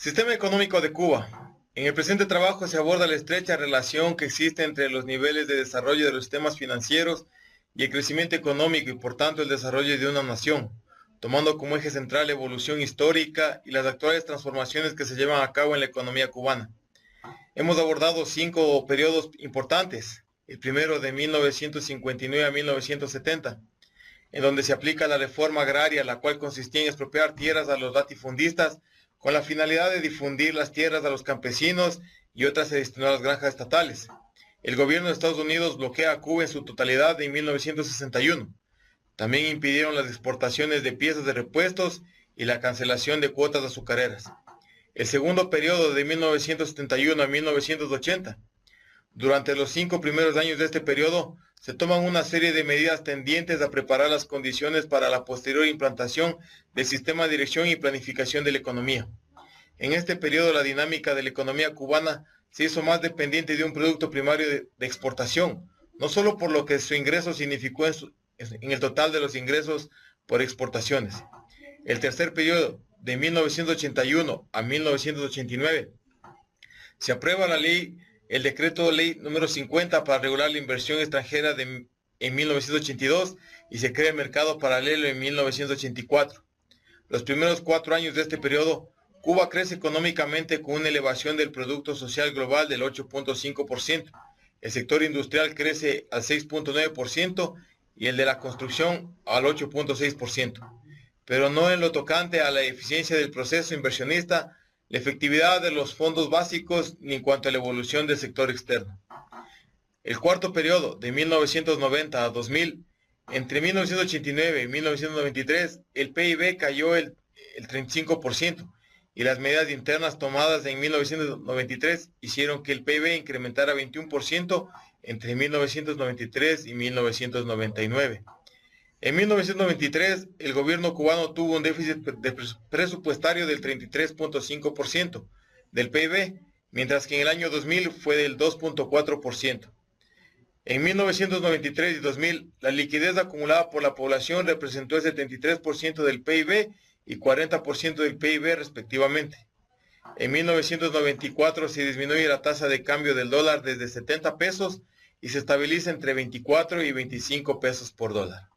Sistema económico de Cuba. En el presente trabajo se aborda la estrecha relación que existe entre los niveles de desarrollo de los sistemas financieros y el crecimiento económico y por tanto el desarrollo de una nación, tomando como eje central la evolución histórica y las actuales transformaciones que se llevan a cabo en la economía cubana. Hemos abordado 5 periodos importantes, el primero de 1959 a 1970, en donde se aplica la reforma agraria, la cual consistía en expropiar tierras a los latifundistas con la finalidad de difundir las tierras a los campesinos y otras se destinó a las granjas estatales. El gobierno de Estados Unidos bloquea a Cuba en su totalidad en 1961. También impidieron las exportaciones de piezas de repuestos y la cancelación de cuotas azucareras. El segundo periodo de 1971 a 1980. Durante los 5 primeros años de este periodo, se toman una serie de medidas tendientes a preparar las condiciones para la posterior implantación del sistema de dirección y planificación de la economía. En este periodo, la dinámica de la economía cubana se hizo más dependiente de un producto primario de exportación, no solo por lo que su ingreso significó en el total de los ingresos por exportaciones. El tercer periodo, de 1981 a 1989, se aprueba el decreto ley número 50 para regular la inversión extranjera en 1982 y se crea el mercado paralelo en 1984. Los primeros 4 años de este periodo, Cuba crece económicamente con una elevación del Producto Social Global del 8.5%. El sector industrial crece al 6.9% y el de la construcción al 8.6%. Pero no en lo tocante a la eficiencia del proceso inversionista, la efectividad de los fondos básicos ni en cuanto a la evolución del sector externo. El cuarto periodo, de 1990 a 2000, entre 1989 y 1993, el PIB cayó el 35% y las medidas internas tomadas en 1993 hicieron que el PIB incrementara 21% entre 1993 y 1999. En 1993, el gobierno cubano tuvo un déficit presupuestario del 33.5% del PIB, mientras que en el año 2000 fue del 2.4%. En 1993 y 2000, la liquidez acumulada por la población representó el 73% del PIB y 40% del PIB respectivamente. En 1994 se disminuye la tasa de cambio del dólar desde 70 pesos y se estabiliza entre 24 y 25 pesos por dólar.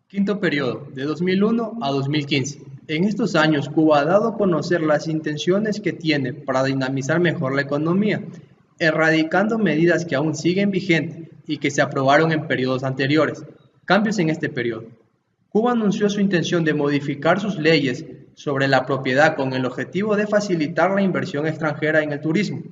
Quinto periodo, de 2001 a 2015. En estos años, Cuba ha dado a conocer las intenciones que tiene para dinamizar mejor la economía, erradicando medidas que aún siguen vigentes y que se aprobaron en periodos anteriores. Cambios en este periodo. Cuba anunció su intención de modificar sus leyes sobre la propiedad con el objetivo de facilitar la inversión extranjera en el turismo.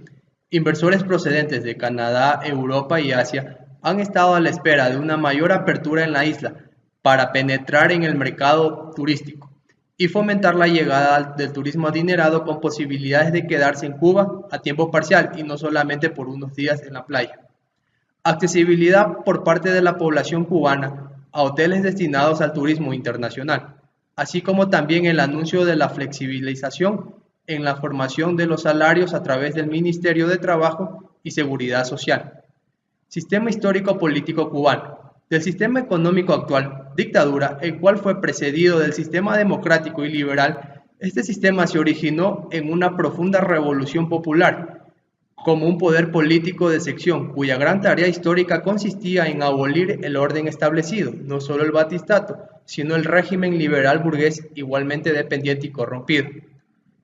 Inversores procedentes de Canadá, Europa y Asia han estado a la espera de una mayor apertura en la isla para penetrar en el mercado turístico y fomentar la llegada del turismo adinerado con posibilidades de quedarse en Cuba a tiempo parcial y no solamente por unos días en la playa. Accesibilidad por parte de la población cubana a hoteles destinados al turismo internacional, así como también el anuncio de la flexibilización en la formación de los salarios a través del Ministerio de Trabajo y Seguridad Social. Sistema histórico político cubano. Del sistema económico actual, dictadura, el cual fue precedido del sistema democrático y liberal, este sistema se originó en una profunda revolución popular, como un poder político de sección, cuya gran tarea histórica consistía en abolir el orden establecido, no solo el batistato, sino el régimen liberal burgués igualmente dependiente y corrompido.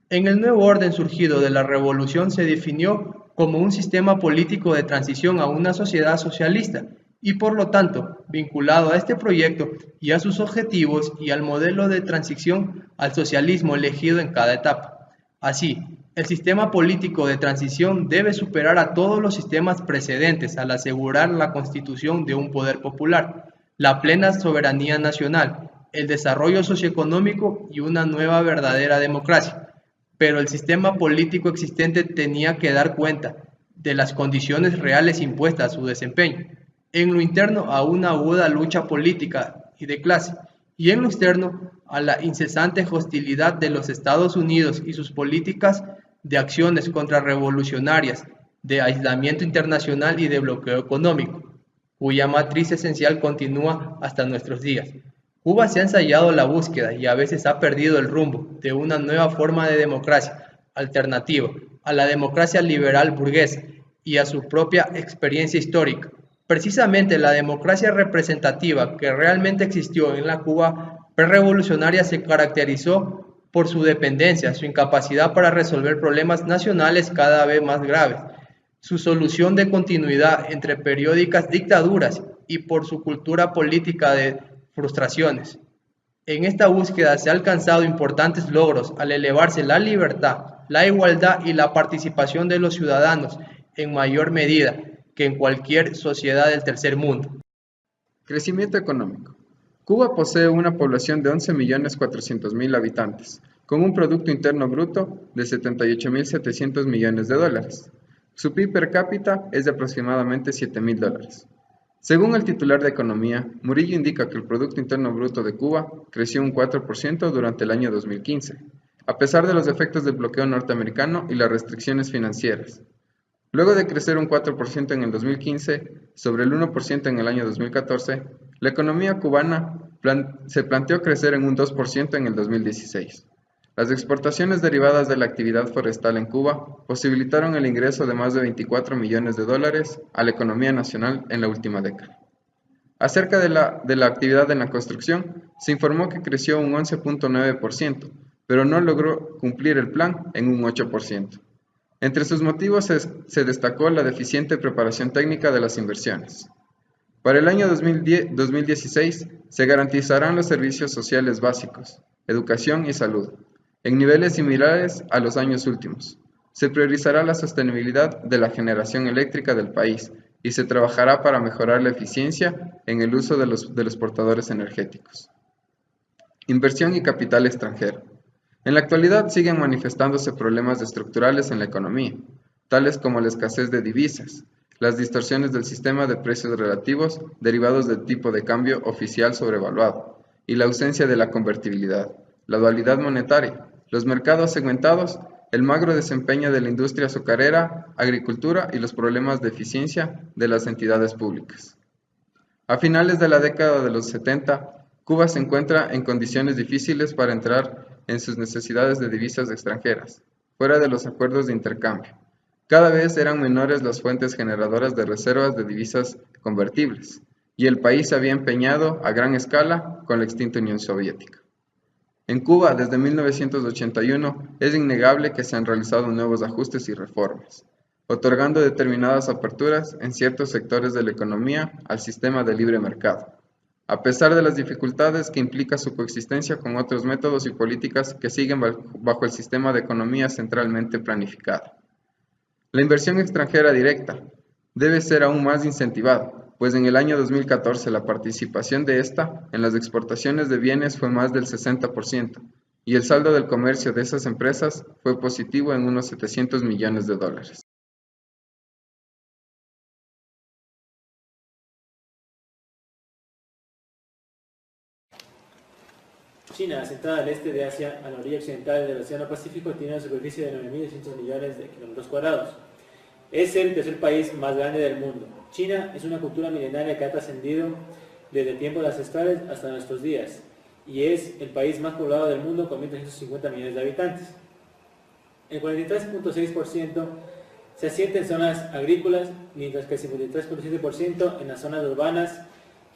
En el nuevo orden surgido de la revolución se definió como un sistema político de transición a una sociedad socialista, y por lo tanto, vinculado a este proyecto y a sus objetivos y al modelo de transición al socialismo elegido en cada etapa. Así, el sistema político de transición debe superar a todos los sistemas precedentes al asegurar la constitución de un poder popular, la plena soberanía nacional, el desarrollo socioeconómico y una nueva verdadera democracia. Pero el sistema político existente tenía que dar cuenta de las condiciones reales impuestas a su desempeño. En lo interno a una aguda lucha política y de clase, y en lo externo a la incesante hostilidad de los Estados Unidos y sus políticas de acciones contrarrevolucionarias, de aislamiento internacional y de bloqueo económico, cuya matriz esencial continúa hasta nuestros días. Cuba se ha ensayado la búsqueda y a veces ha perdido el rumbo de una nueva forma de democracia alternativa a la democracia liberal burguesa y a su propia experiencia histórica. Precisamente la democracia representativa que realmente existió en la Cuba prerevolucionaria se caracterizó por su dependencia, su incapacidad para resolver problemas nacionales cada vez más graves, su solución de continuidad entre periódicas dictaduras y por su cultura política de frustraciones. En esta búsqueda se han alcanzado importantes logros al elevarse la libertad, la igualdad y la participación de los ciudadanos en mayor medida que en cualquier sociedad del tercer mundo. Crecimiento económico. Cuba posee una población de 11.400.000 habitantes, con un Producto Interno Bruto de 78.700 millones de dólares. Su PIB per cápita es de aproximadamente $7.000. Según el titular de Economía, Murillo indica que el Producto Interno Bruto de Cuba creció un 4% durante el año 2015, a pesar de los efectos del bloqueo norteamericano y las restricciones financieras. Luego de crecer un 4% en el 2015, sobre el 1% en el año 2014, la economía cubana se planteó crecer en un 2% en el 2016. Las exportaciones derivadas de la actividad forestal en Cuba posibilitaron el ingreso de más de 24 millones de dólares a la economía nacional en la última década. Acerca de la actividad en la construcción, se informó que creció un 11.9%, pero no logró cumplir el plan en un 8%. Entre sus motivos se destacó la deficiente preparación técnica de las inversiones. Para el año 2016 se garantizarán los servicios sociales básicos, educación y salud, en niveles similares a los años últimos. Se priorizará la sostenibilidad de la generación eléctrica del país y se trabajará para mejorar la eficiencia en el uso de los portadores energéticos. Inversión y capital extranjero. En la actualidad siguen manifestándose problemas estructurales en la economía, tales como la escasez de divisas, las distorsiones del sistema de precios relativos derivados del tipo de cambio oficial sobrevaluado y la ausencia de la convertibilidad, la dualidad monetaria, los mercados segmentados, el magro desempeño de la industria azucarera, agricultura y los problemas de eficiencia de las entidades públicas. A finales de la década de los 70, Cuba se encuentra en condiciones difíciles para entrar en sus necesidades de divisas extranjeras, fuera de los acuerdos de intercambio. Cada vez eran menores las fuentes generadoras de reservas de divisas convertibles, y el país se había empeñado a gran escala con la extinta Unión Soviética. En Cuba, desde 1981, es innegable que se han realizado nuevos ajustes y reformas, otorgando determinadas aperturas en ciertos sectores de la economía al sistema de libre mercado, a pesar de las dificultades que implica su coexistencia con otros métodos y políticas que siguen bajo el sistema de economía centralmente planificada. La inversión extranjera directa debe ser aún más incentivada, pues en el año 2014 la participación de esta en las exportaciones de bienes fue más del 60%, y el saldo del comercio de esas empresas fue positivo en unos 700 millones de dólares. China, asentada al este de Asia, a la orilla occidental del Océano Pacífico, tiene una superficie de 9.200 millones de kilómetros cuadrados. Es el tercer país más grande del mundo. China es una cultura milenaria que ha trascendido desde tiempos ancestrales hasta nuestros días, y es el país más poblado del mundo con 1.350 millones de habitantes. El 43.6% se asienta en zonas agrícolas, mientras que el 53.7% en las zonas urbanas,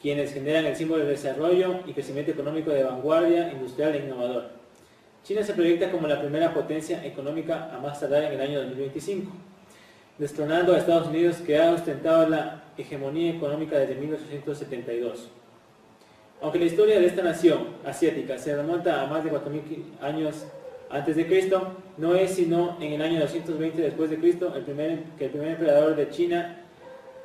quienes generan el símbolo de desarrollo y crecimiento económico de vanguardia, industrial e innovador. China se proyecta como la primera potencia económica a más tardar en el año 2025, destronando a Estados Unidos, que ha ostentado la hegemonía económica desde 1872. Aunque la historia de esta nación asiática se remonta a más de 4.000 años antes de Cristo, no es sino en el año 220 después de Cristo que el primer emperador de China,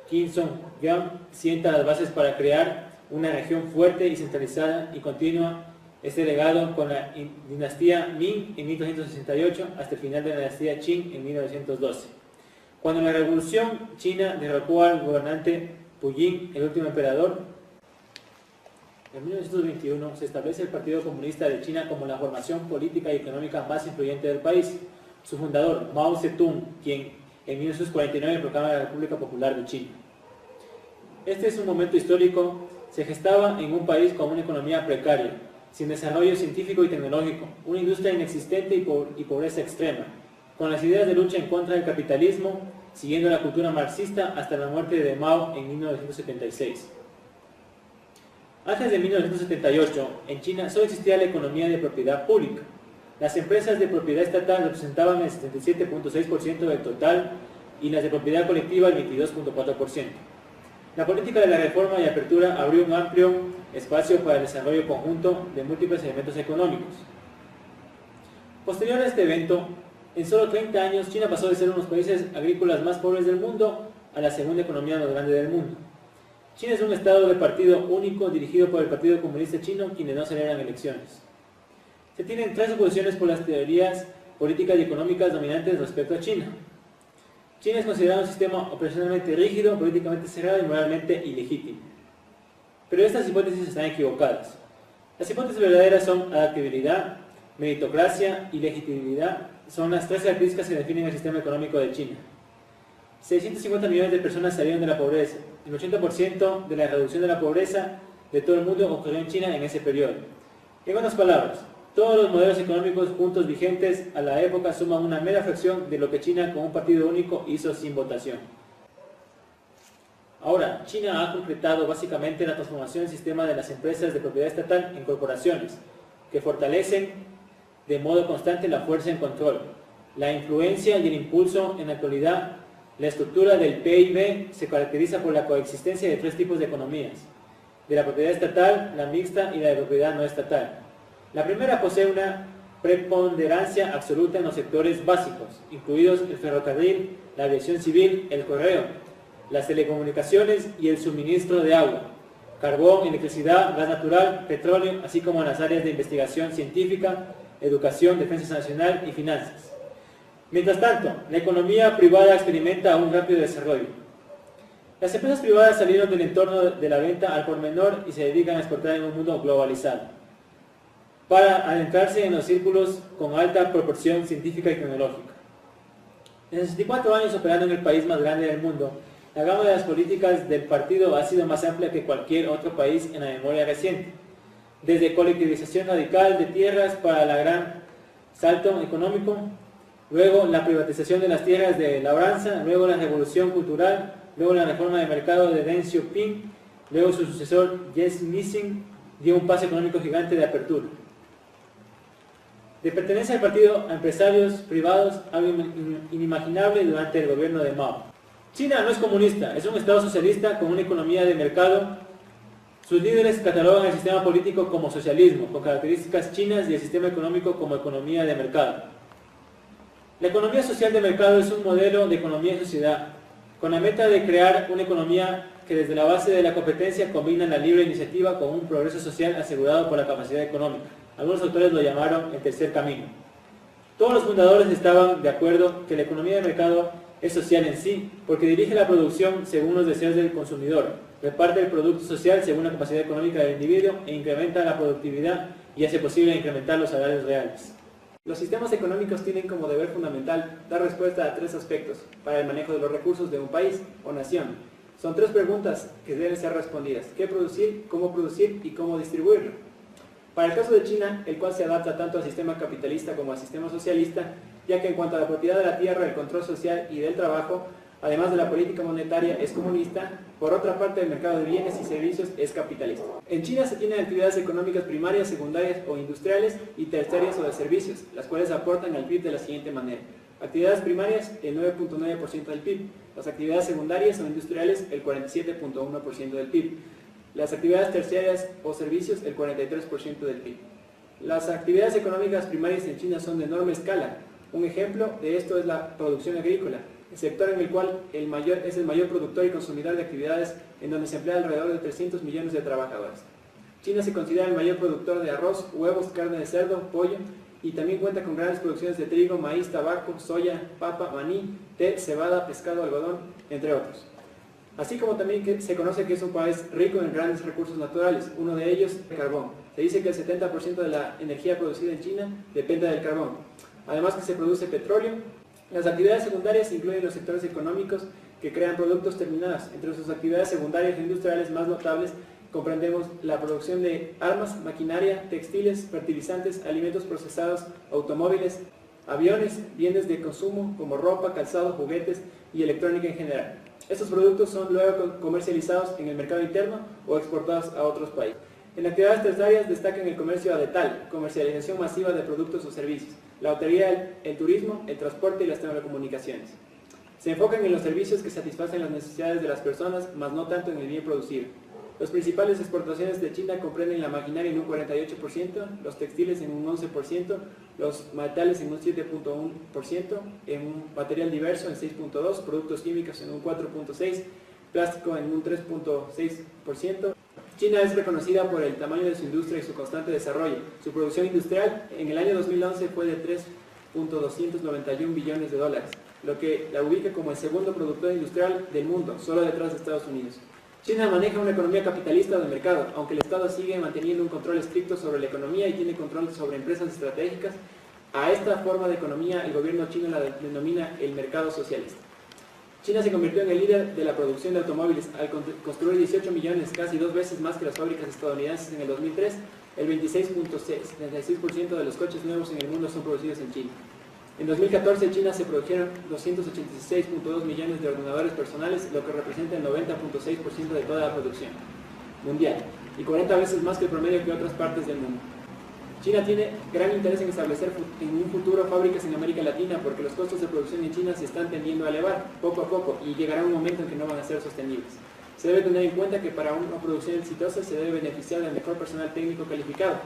Qin Shi Huang, sienta las bases para crear una región fuerte y centralizada, y continúa este legado con la dinastía Ming en 1268 hasta el final de la dinastía Qing en 1912. Cuando la Revolución China derrocó al gobernante Puyin, el último emperador, en 1921 se establece el Partido Comunista de China como la formación política y económica más influyente del país. Su fundador, Mao Zedong, quien en 1949 proclama la República Popular de China. Este es un momento histórico se gestaba en un país con una economía precaria, sin desarrollo científico y tecnológico, una industria inexistente y pobreza extrema, con las ideas de lucha en contra del capitalismo, siguiendo la cultura marxista hasta la muerte de Mao en 1976. Antes de 1978, en China solo existía la economía de propiedad pública. Las empresas de propiedad estatal representaban el 77.6% del total y las de propiedad colectiva el 22.4%. La política de la reforma y apertura abrió un amplio espacio para el desarrollo conjunto de múltiples elementos económicos. Posterior a este evento, en solo 30 años, China pasó de ser uno de los países agrícolas más pobres del mundo a la segunda economía más grande del mundo. China es un estado de partido único dirigido por el Partido Comunista Chino, quienes no celebran elecciones. Se tienen tres oposiciones por las teorías políticas y económicas dominantes respecto a China. China es considerado un sistema operacionalmente rígido, políticamente cerrado y moralmente ilegítimo. Pero estas hipótesis están equivocadas. Las hipótesis verdaderas son adaptabilidad, meritocracia y legitimidad. Son las tres características que definen el sistema económico de China. 650 millones de personas salieron de la pobreza. El 80% de la reducción de la pobreza de todo el mundo ocurrió en China en ese periodo. En otras palabras, todos los modelos económicos juntos vigentes a la época suman una mera fracción de lo que China con un partido único hizo sin votación. Ahora, China ha concretado básicamente la transformación del sistema de las empresas de propiedad estatal en corporaciones, que fortalecen de modo constante la fuerza en control, la influencia y el impulso. En la actualidad, la estructura del PIB se caracteriza por la coexistencia de tres tipos de economías: de la propiedad estatal, la mixta y la de propiedad no estatal. La primera posee una preponderancia absoluta en los sectores básicos, incluidos el ferrocarril, la aviación civil, el correo, las telecomunicaciones y el suministro de agua, carbón, electricidad, gas natural, petróleo, así como en las áreas de investigación científica, educación, defensa nacional y finanzas. Mientras tanto, la economía privada experimenta un rápido desarrollo. Las empresas privadas salieron del entorno de la venta al por menor y se dedican a exportar en un mundo globalizado, para adentrarse en los círculos con alta proporción científica y tecnológica. En 64 años operando en el país más grande del mundo, la gama de las políticas del partido ha sido más amplia que cualquier otro país en la memoria reciente. Desde colectivización radical de tierras para el gran salto económico, luego la privatización de las tierras de labranza, luego la revolución cultural, luego la reforma de mercado de Deng Xiaoping, luego su sucesor Ye Mixing dio un paso económico gigante de apertura. De pertenencia al partido a empresarios privados, algo inimaginable durante el gobierno de Mao. China no es comunista, es un estado socialista con una economía de mercado. Sus líderes catalogan el sistema político como socialismo, con características chinas, y el sistema económico como economía de mercado. La economía social de mercado es un modelo de economía y sociedad, con la meta de crear una economía que desde la base de la competencia combina la libre iniciativa con un progreso social asegurado por la capacidad económica. Algunos autores lo llamaron el tercer camino. Todos los fundadores estaban de acuerdo que la economía de mercado es social en sí, porque dirige la producción según los deseos del consumidor, reparte el producto social según la capacidad económica del individuo e incrementa la productividad y hace posible incrementar los salarios reales. Los sistemas económicos tienen como deber fundamental dar respuesta a tres aspectos para el manejo de los recursos de un país o nación. Son tres preguntas que deben ser respondidas: ¿qué producir, cómo producir y cómo distribuirlo? Para el caso de China, el cual se adapta tanto al sistema capitalista como al sistema socialista, ya que en cuanto a la propiedad de la tierra, el control social y del trabajo, además de la política monetaria, es comunista. Por otra parte, el mercado de bienes y servicios es capitalista. En China se tienen actividades económicas primarias, secundarias o industriales y terciarias o de servicios, las cuales aportan al PIB de la siguiente manera: actividades primarias, el 9.9% del PIB; las actividades secundarias o industriales, el 47.1% del PIB; las actividades terciarias o servicios, el 43% del PIB. Las actividades económicas primarias en China son de enorme escala. Un ejemplo de esto es la producción agrícola, el sector en el cual es el mayor productor y consumidor de actividades, en donde se emplea alrededor de 300 millones de trabajadores. China se considera el mayor productor de arroz, huevos, carne de cerdo, pollo, y también cuenta con grandes producciones de trigo, maíz, tabaco, soya, papa, maní, té, cebada, pescado, algodón, entre otros. Así como también que se conoce que es un país rico en grandes recursos naturales, uno de ellos el carbón. Se dice que el 70% de la energía producida en China depende del carbón. Además que se produce petróleo. Las actividades secundarias incluyen los sectores económicos que crean productos terminados. Entre sus actividades secundarias e industriales más notables comprendemos la producción de armas, maquinaria, textiles, fertilizantes, alimentos procesados, automóviles, aviones, bienes de consumo como ropa, calzado, juguetes y electrónica en general. Estos productos son luego comercializados en el mercado interno o exportados a otros países. En actividades terciarias destacan el comercio adetal, comercialización masiva de productos o servicios, la hotelería, el turismo, el transporte y las telecomunicaciones. Se enfocan en los servicios que satisfacen las necesidades de las personas, más no tanto en el bien producido. Las principales exportaciones de China comprenden la maquinaria en un 48%, los textiles en un 11%, los metales en un 7.1%, en un material diverso en 6.2%, productos químicos en un 4.6%, plástico en un 3.6%. China es reconocida por el tamaño de su industria y su constante desarrollo. Su producción industrial en el año 2011 fue de 3.291 billones de dólares, lo que la ubica como el segundo productor industrial del mundo, solo detrás de Estados Unidos. China maneja una economía capitalista de mercado, aunque el Estado sigue manteniendo un control estricto sobre la economía y tiene control sobre empresas estratégicas. A esta forma de economía el gobierno chino la denomina el mercado socialista. China se convirtió en el líder de la producción de automóviles al construir 18 millones, casi 2 veces más que las fábricas estadounidenses en el 2003. El 26.76% de los coches nuevos en el mundo son producidos en China. En 2014 en China se produjeron 286.2 millones de ordenadores personales, lo que representa el 90.6% de toda la producción mundial y 40 veces más que el promedio que otras partes del mundo. China tiene gran interés en establecer en un futuro fábricas en América Latina porque los costos de producción en China se están tendiendo a elevar poco a poco y llegará un momento en que no van a ser sostenibles. Se debe tener en cuenta que para una producción exitosa se debe beneficiar del mejor personal técnico calificado.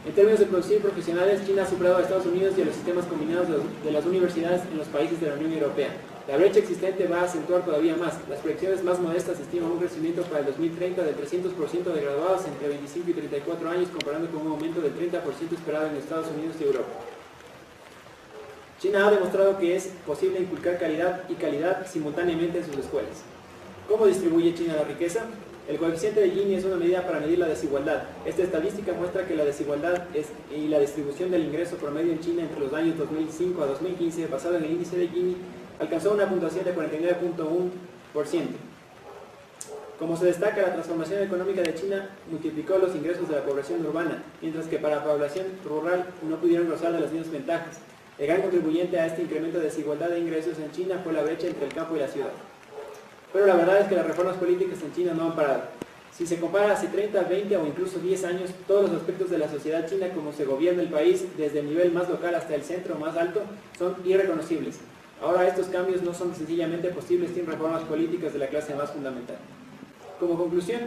En términos de producir profesionales, China ha superado a Estados Unidos y a los sistemas combinados de las universidades en los países de la Unión Europea. La brecha existente va a acentuar todavía más. Las proyecciones más modestas estiman un crecimiento para el 2030 del 300% de graduados entre 25 y 34 años, comparando con un aumento del 30% esperado en Estados Unidos y Europa. China ha demostrado que es posible inculcar calidad y calidad simultáneamente en sus escuelas. ¿Cómo distribuye China la riqueza? El coeficiente de Gini es una medida para medir la desigualdad. Esta estadística muestra que la desigualdad y la distribución del ingreso promedio en China entre los años 2005 a 2015, basado en el índice de Gini, alcanzó una puntuación de 49.1%. Como se destaca, la transformación económica de China multiplicó los ingresos de la población urbana, mientras que para la población rural no pudieron gozar de las mismas ventajas. El gran contribuyente a este incremento de desigualdad de ingresos en China fue la brecha entre el campo y la ciudad. Pero la verdad es que las reformas políticas en China no han parado. Si se compara hace 30, 20 o incluso 10 años, todos los aspectos de la sociedad china, como se gobierna el país, desde el nivel más local hasta el centro más alto, son irreconocibles. Ahora estos cambios no son sencillamente posibles sin reformas políticas de la clase más fundamental. Como conclusión,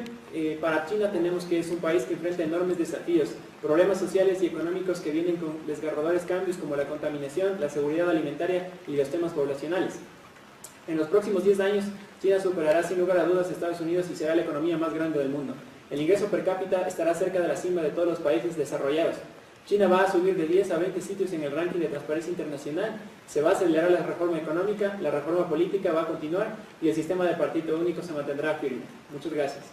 para China tenemos que es un país que enfrenta enormes desafíos, problemas sociales y económicos que vienen con desgarradores cambios como la contaminación, la seguridad alimentaria y los temas poblacionales. En los próximos 10 años, China superará sin lugar a dudas a Estados Unidos y será la economía más grande del mundo. El ingreso per cápita estará cerca de la cima de todos los países desarrollados. China va a subir de 10 a 20 sitios en el ranking de transparencia internacional, se va a acelerar la reforma económica, la reforma política va a continuar y el sistema de partido único se mantendrá firme. Muchas gracias.